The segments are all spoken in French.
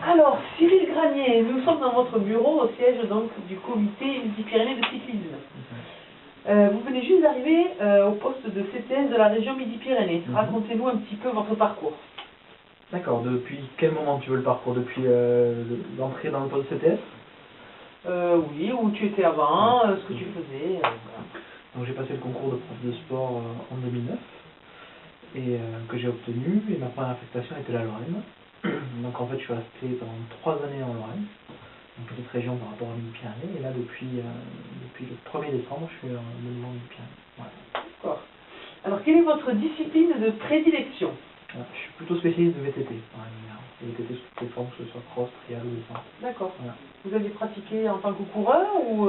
Alors, Cyril Granier, nous sommes dans votre bureau au siège donc du comité Midi-Pyrénées de cyclisme. Vous venez juste d'arriver au poste de CTS de la région Midi-Pyrénées. Racontez-nous un petit peu votre parcours. D'accord, depuis quel moment tu veux le parcours? Depuis l'entrée dans le poste de CTS? Oui, où tu étais avant, ce que tu faisais. Voilà. Donc j'ai passé le concours de prof de sport en 2009 et que j'ai obtenu, et ma première affectation était la Lorraine. Donc en fait je suis resté pendant 3 années en Lorraine, une petite région par rapport à Midi-Pyrénées, et là depuis le 1er décembre je suis en Midi-Pyrénées. Voilà. D'accord. Alors quelle est votre discipline de prédilection? Je suis plutôt spécialiste de VTT, VTT sous toutes les formes, que ce soit cross, trial ou descente. D'accord. Voilà. Vous avez pratiqué en tant que coureur ou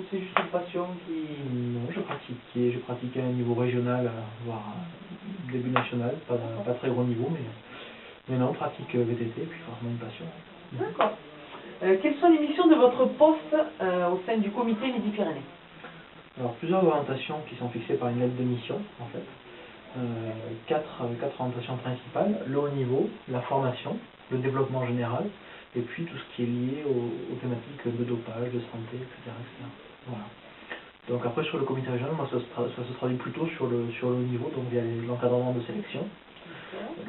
c'est juste une passion qui... Non, j'ai pratiqué à un niveau régional, voire début national, pas très gros niveau, mais non, pratique VTT, et puis forcément une passion. D'accord. Quelles sont les missions de votre poste au sein du comité Midi-Pyrénées? Alors, plusieurs orientations qui sont fixées par une lettre de mission, en fait. Quatre orientations principales: le haut niveau, la formation, le développement général, et puis tout ce qui est lié aux thématiques de dopage, de santé, etc. Voilà. Donc après, sur le comité régional, moi, ça se traduit plutôt sur le haut niveau, donc via l'encadrement de sélection,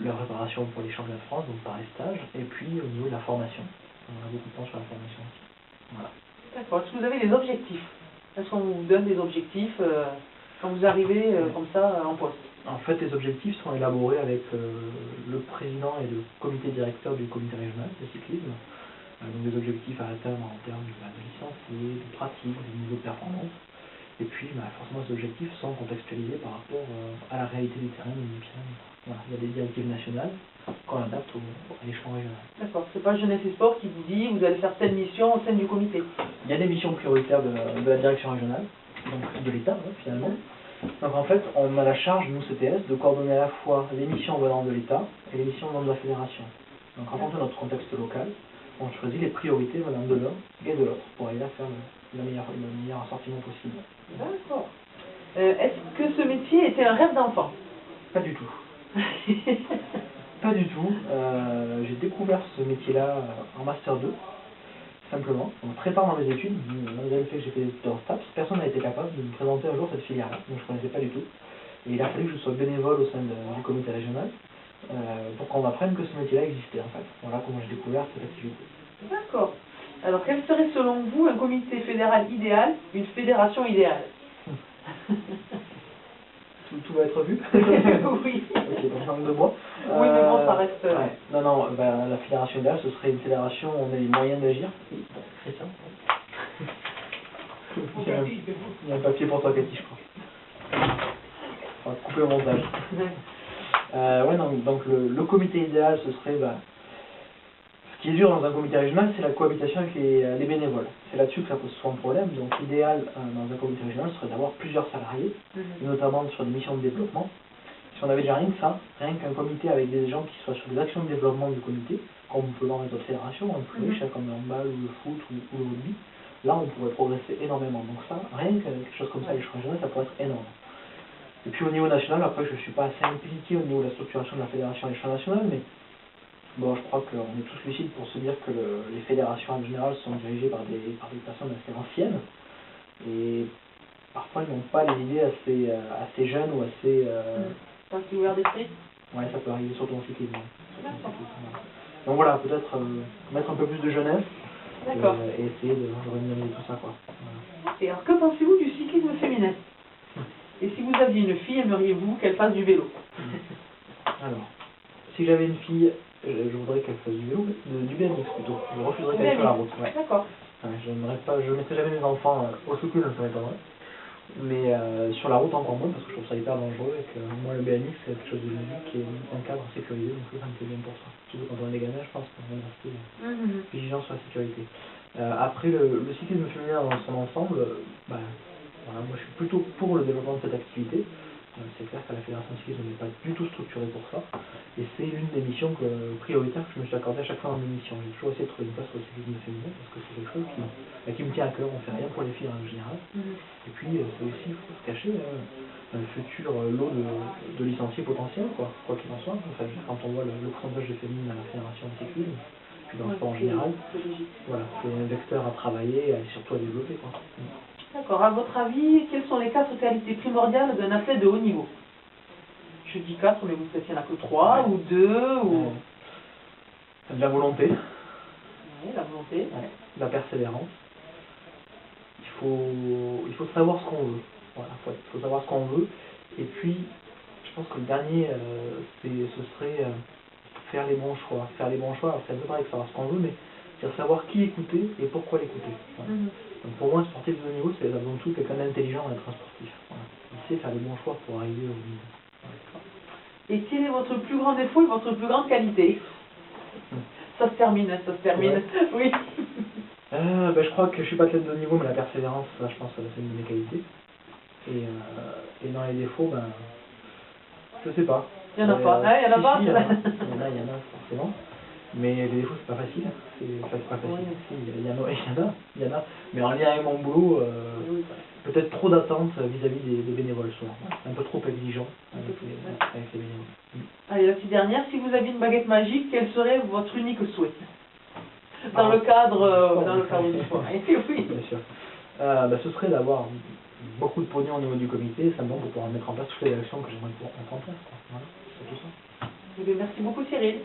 la préparation pour les championnats de France, donc par les stages, et puis au niveau de la formation. On a beaucoup de temps sur la formation aussi. Voilà. D'accord. Est-ce que vous avez des objectifs? Est-ce qu'on vous donne des objectifs quand vous arrivez comme ça en poste? En fait, les objectifs sont élaborés avec le président et le comité directeur du comité régional de cyclisme. Donc des objectifs à atteindre en termes de licenciés, de pratique, de niveau de performance. Et puis, forcément, ces objectifs sont contextualisés par rapport à la réalité du terrain. Voilà. Il y a des directives nationales qu'on adapte à l'échelon régional. D'accord. C'est pas Jeunesse et Sport qui vous dit vous allez faire telle mission au sein du comité? Il y a des missions prioritaires de la direction régionale, donc de l'État, finalement. Donc en fait, on a la charge, nous CTS, de coordonner à la fois les missions venant de l'État et les missions venant de la fédération. Donc en fonction de notre contexte local, on choisit les priorités venant de l'un et de l'autre pour aller à faire le meilleur assortiment possible. D'accord. Est-ce que ce métier était un rêve d'enfant? Pas du tout. Pas du tout. J'ai découvert ce métier-là en Master 2. Simplement, donc très tard dans mes études, malgré le fait que j'ai fait des études en STAPS, personne n'a été capable de me présenter un jour cette filière-là, donc je ne connaissais pas du tout. Et il a fallu que je sois bénévole au sein du comité régional pour qu'on m'apprenne que ce métier-là existait en fait. Voilà comment j'ai découvert cette activité. D'accord. Alors quel serait selon vous un comité fédéral idéal, une fédération idéale? Tout va être vu. Oui. Ok, donc langue de bois. Oui, mais bon, ça reste... Ouais. Non, la fédération idéale, ce serait une fédération où on a les moyens d'agir. Oui, Christian. Il y a un papier pour toi, Cathy, je crois. On va couper au montage. Ouais, donc le comité idéal, ce serait... ce qui est dur dans un comité régional, c'est la cohabitation avec les bénévoles. C'est là-dessus que ça pose souvent problème. Donc l'idéal dans un comité régional serait d'avoir plusieurs salariés, notamment sur des missions de développement. Si on avait déjà rien que ça, rien qu'un comité avec des gens qui soient sur des actions de développement du comité, comme on peut dans les autres fédérations, un peu riches, comme le handball ou le foot ou le rugby, là on pourrait progresser énormément. Donc ça, rien que quelque chose comme ça à l'échelon régional, ça pourrait être énorme. Et puis au niveau national, après je ne suis pas assez impliqué au niveau de la structuration de la fédération à l'échelon national, mais bon, je crois qu'on est tous lucides pour se dire que les fédérations en général sont dirigées par des personnes assez anciennes, et parfois ils n'ont pas les idées assez jeunes ou assez... Pas si ouvert d'esprit? Ouais, ça peut arriver surtout en cyclisme. Donc voilà, peut-être mettre un peu plus de jeunesse et essayer de réunir tout ça, quoi. Voilà. Et alors que pensez-vous du cyclisme féminin? Et si vous aviez une fille, aimeriez-vous qu'elle fasse du vélo? Alors, si j'avais une fille, je voudrais qu'elle fasse du vélo, du BMX plutôt. Je refuserais qu'elle soit sur la route. Ouais. D'accord. Je ne mettrai jamais mes enfants au scooter, ça m'étonnerait. Mais sur la route encore moins, parce que je trouve ça hyper dangereux et que moi le BMX c'est quelque chose de ludique et un cadre sécurisé, donc ça me fait bien pour ça. Surtout quand on est des gamins, je pense qu'on va rester vigilant sur la sécurité. Après le cyclisme féminin dans son ensemble, voilà, moi je suis plutôt pour le développement de cette activité. C'est clair qu'à la Fédération de cyclisme on n'est pas du tout structuré pour ça. Et c'est l'une des missions prioritaires que je me suis accordé à chaque fois dans mes missions. J'ai toujours essayé de trouver une place pour le cyclisme féminin parce que c'est quelque chose qui me tient à cœur. On fait rien pour les filles en général. Et puis c'est aussi, il faut se cacher, un futur lot de licenciés potentiels, quoi qu'il en soit. Enfin, quand on voit le pourcentage de féminines à la Fédération de cyclisme, puis dans le Ouais, sport en général. c'est logique. Voilà, c'est un vecteur à travailler et surtout à développer, quoi. D'accord. À votre avis, quelles sont les 4 qualités primordiales d'un athlète de haut niveau? Je dis 4, mais peut-être qu'il n'y en a que 3 ou 2 ou... De la volonté, Oui, la volonté. de la persévérance. Il faut savoir ce qu'on veut. Voilà, il faut savoir ce qu'on veut. Et puis, je pense que le dernier, ce serait faire les bons choix. Faire les bons choix, alors c'est un peu pareil que savoir ce qu'on veut, mais c'est savoir qui écouter et pourquoi l'écouter. Voilà. Donc pour moi, un sportif de haut niveau, c'est avant tout quelqu'un d'intelligent à être un sportif. Voilà. Il sait faire les bons choix pour arriver au niveau. Voilà. Et quel est votre plus grand défaut et votre plus grande qualité? Ça se termine, ça se termine. Ouais. Oui. Je crois que je suis pas athlète de haut niveau, mais la persévérance, ça, je pense que c'est une de mes qualités. Et dans les défauts, je sais pas. Il n'y en a pas. Il y en a pas. Il y en a forcément. Mais les défauts, c'est pas facile. C'est pas facile. Oui. Si, il y en a. Mais en lien avec mon boulot, peut-être trop d'attentes vis-à-vis des bénévoles, souvent. Un peu trop exigeant avec les bénévoles. Allez, la petite dernière. Si vous aviez une baguette magique, quel serait votre unique souhait? Dans le cadre du sport. Oui. Bien sûr. Ce serait d'avoir beaucoup de pognon au niveau du comité, simplement pour pouvoir mettre en place toutes les actions que j'aimerais pouvoir mettre en place. Voilà, c'est tout ça. Eh bien, merci beaucoup, Cyril.